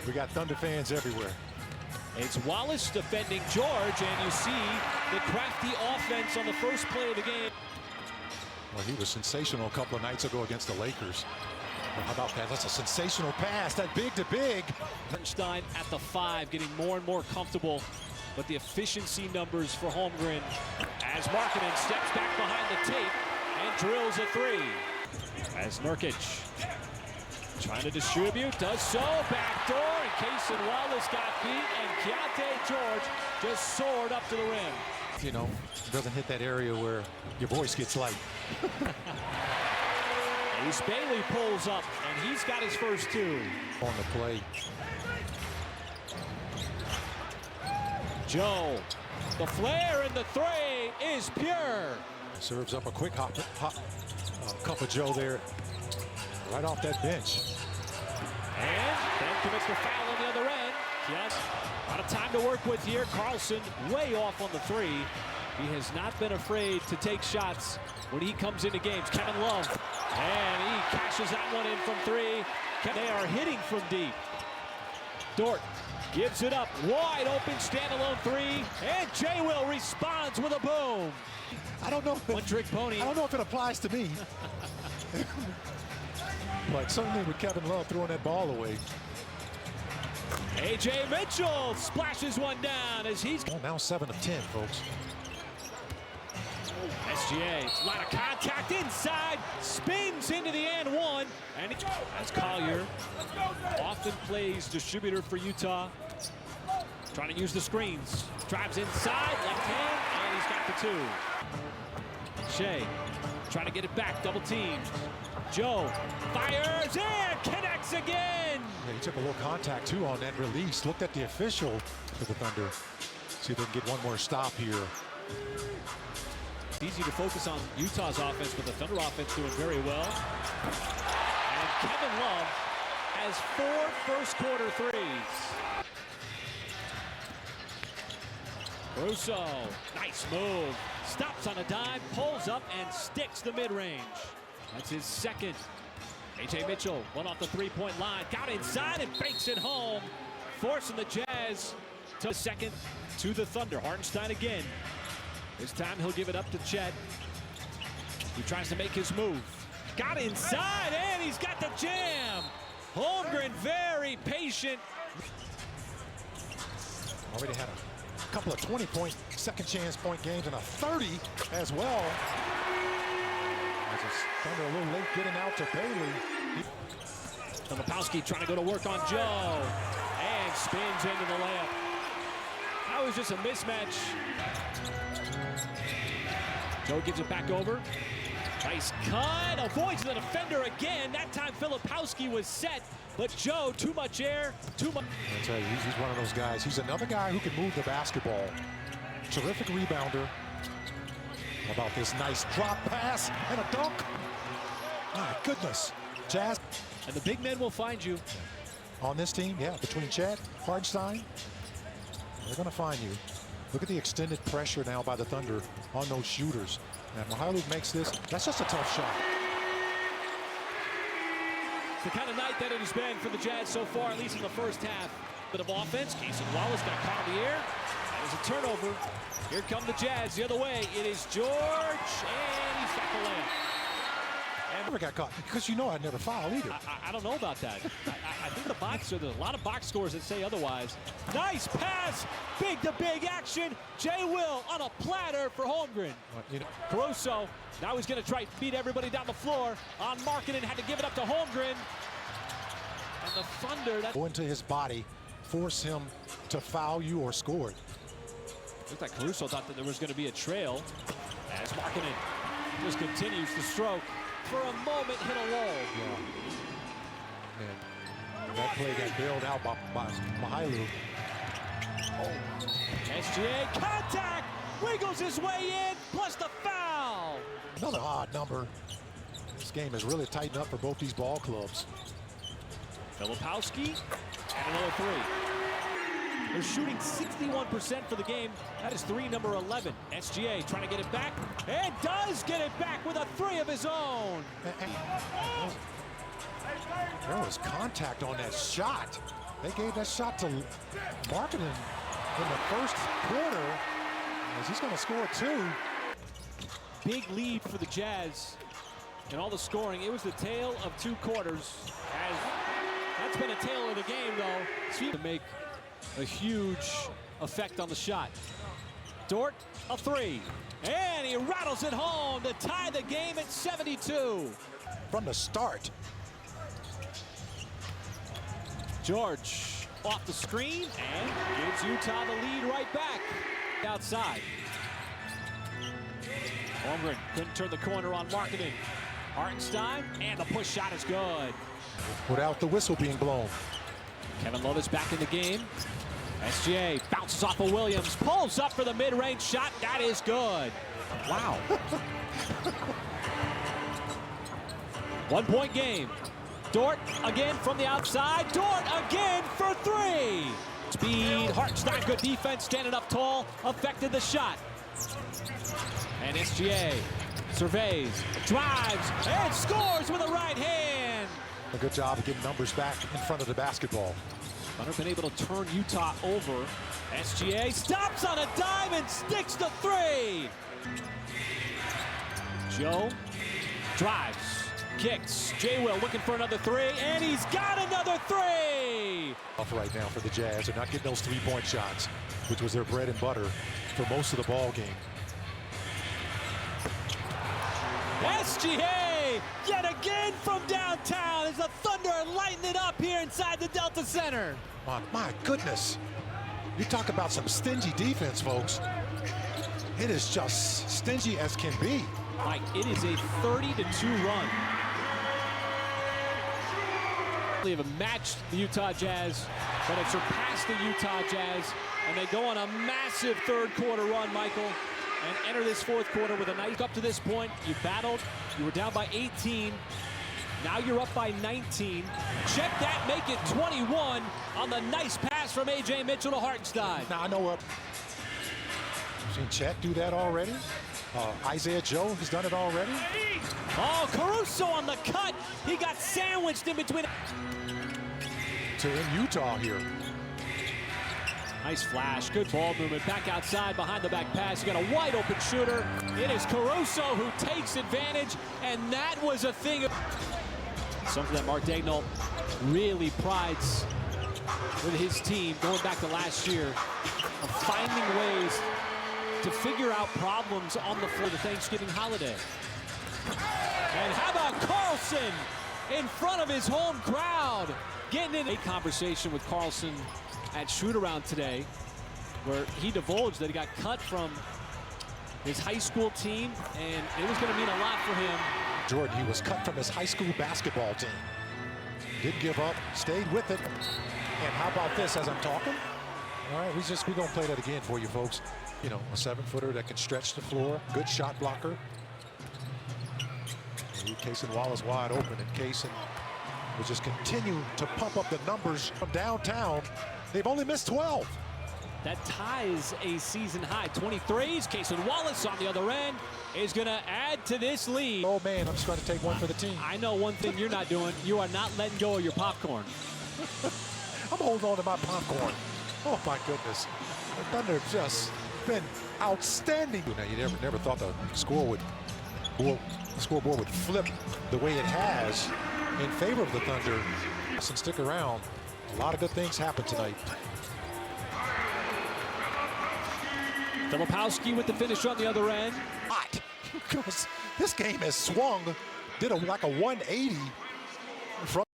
We got Thunder fans everywhere. It's Wallace defending George, and you see the crafty offense on the first play of the game. Well, he was sensational a couple of nights ago against the Lakers. Well, how about that? That's a sensational pass, that big to big. Bernstein at the 5, getting more and more comfortable, but the efficiency numbers for Holmgren as Markkanen steps back behind the tape and drills a 3. As Nurkic trying to distribute, does so, backdoor, and Cason Wallace got beat, and Keyonte George just soared up to the rim. You know, doesn't hit that area where your voice gets light. Ace Bailey pulls up, and he's got his first 2. On the play. Joe, the flare and the 3 is pure. Serves up a quick cup of Joe there, right off that bench. And then commits the foul on the other end. Yes, a lot of time to work with here. Carlson way off on the 3. He has not been afraid to take shots when he comes into games. Kevin Love, and he cashes that one in from 3. They are hitting from deep. Dort gives it up, wide open, standalone 3, and Jay Will responds with a boom. I don't know. One trick pony. I don't know if it applies to me. But certainly with Kevin Love throwing that ball away. A.J. Mitchell splashes one down as he's... Well, now 7 of 10, folks. SGA, a lot of contact inside, spins into the and 1, and as Collier often plays distributor for Utah, trying to use the screens, drives inside, left hand, and he's got the 2. Shea trying to get it back, double teamed. Joe fires and connects again. Yeah, he took a little contact too on that release. Looked at the official for the Thunder. See if they can get one more stop here. It's easy to focus on Utah's offense, but the Thunder offense doing very well. And Kevin Love has 4 first-quarter 3s. Caruso, nice move. Stops on a dime, pulls up, and sticks the mid-range. That's his second. A.J. Mitchell, one off the 3-point line, got inside and fakes it home, forcing the Jazz to the second to the Thunder. Hartenstein again. This time he'll give it up to Chet. He tries to make his move. Got inside, and he's got the jam. Holmgren very patient. Already had a couple of 20-point second chance point games and a 30 as well. As it's Thunder a little late getting out to Bailey. Filipowski trying to go to work on Joe. And spins into the layup. That was just a mismatch. Joe gives it back over. Nice cut. Avoids the defender again. That time Filipowski was set. But Joe, too much air, too much. I tell you, he's one of those guys. He's another guy who can move the basketball. Terrific rebounder. How about this nice drop pass and a dunk? My goodness. Jazz. And the big men will find you. On this team, yeah, between Chet, Hartenstein, they're going to find you. Look at the extended pressure now by the Thunder on those shooters. And Mykhailiuk makes this. That's just a tough shot. It's the kind of night that it has been for the Jazz so far, at least in the first half. Bit of offense. Cason Wallace got caught in the air. There's a turnover. Here come the Jazz the other way. It is George, and he's got the layup. I never got caught because you know I never foul either. I don't know about that. I think the box, there's a lot of box scores that say otherwise. Nice pass, big to big action. Jay Will on a platter for Holmgren. You know, Caruso, now he's going to try to beat everybody down the floor. On Markkanen, had to give it up to Holmgren. And the Thunder, go into his body, force him to foul you or score it. Looks like Caruso thought that there was going to be a trail. As Markkanen just continues to stroke. For a moment, hit a wall. Yeah. And that play got bailed out by Mykhailiuk. SGA contact, wiggles his way in, plus the foul. Another odd number. This game has really tightened up for both these ball clubs. Filipowski, and another 3. They're shooting 61% for the game. That is 3, number 11. SGA trying to get it back, and does get it back with a 3 of his own. There was contact on that shot. They gave that shot to Markkanen in the first quarter, as he's going to score 2. Big lead for the Jazz and all the scoring. It was the tale of 2 quarters. As that's been a tale of the game, though. To make a huge effect on the shot. Dort, a 3. And he rattles it home to tie the game at 72. From the start. George off the screen and gives Utah the lead right back. Outside. Holmgren couldn't turn the corner on Markkanen. Hartenstein, and the push shot is good. Without the whistle being blown. Kevin Love is back in the game. SGA bounces off of Williams, pulls up for the mid-range shot. That is good. Wow. 1-point game. Dort again from the outside. Dort again for 3. Speed, Hartenstein, good defense, standing up tall, affected the shot. And SGA surveys, drives, and scores with a right hand. A good job of getting numbers back in front of the basketball. Thunder been able to turn Utah over. SGA stops on a dime and sticks the 3. Joe drives, kicks. J. Will looking for another 3, and he's got another 3. Off right now for the Jazz. They're not getting those 3-point shots, which was their bread and butter for most of the ball game. SGA yet again from downtown as the Thunder are lighting it up here inside the Delta Center. My goodness. You talk about some stingy defense, folks. It is just stingy as can be. Mike, it is a 30-2 run. They have matched the Utah Jazz, but have surpassed the Utah Jazz, and they go on a massive third-quarter run, Michael, and enter this fourth quarter with a nice. Up to this point, you battled, you were down by 18, now you're up by 19. Check that, make it 21 on the nice pass from A.J. Mitchell to Hartenstein. Now, I know what. Seen Chet do that already. Isaiah Joe has done it already. Oh, Caruso on the cut. He got sandwiched in between. To in Utah here. Nice flash, good ball movement. Back outside, behind the back pass. You got a wide open shooter. It is Caruso who takes advantage, and that was a thing. Something that Mark Daigneault really prides with his team, going back to last year, of finding ways to figure out problems on the floor of the Thanksgiving holiday. And how about Carlson in front of his home crowd? Getting in a conversation with Carlson at shoot-around today, where he divulged that he got cut from his high school team, and it was going to mean a lot for him. Jordan, he was cut from his high school basketball team. Didn't give up, stayed with it. And how about this as I'm talking? All right, we're going to play that again for you folks. You know, a 7-footer that can stretch the floor, good shot blocker. Cason Wallace wide open, and Cason will just continue to pump up the numbers from downtown. They've only missed 12. That ties a season high. 23s. Cason Wallace on the other end is going to add to this lead. Oh man, I'm just going to take one for the team. I know one thing you're not doing. You are not letting go of your popcorn. I'm holding on to my popcorn. Oh my goodness. The Thunder have just been outstanding. Now you never thought the scoreboard would flip the way it has in favor of the Thunder. And stick around. A lot of good things happen tonight. Filipowski with the finish on the other end. Hot, because this game has swung, did like a 180 from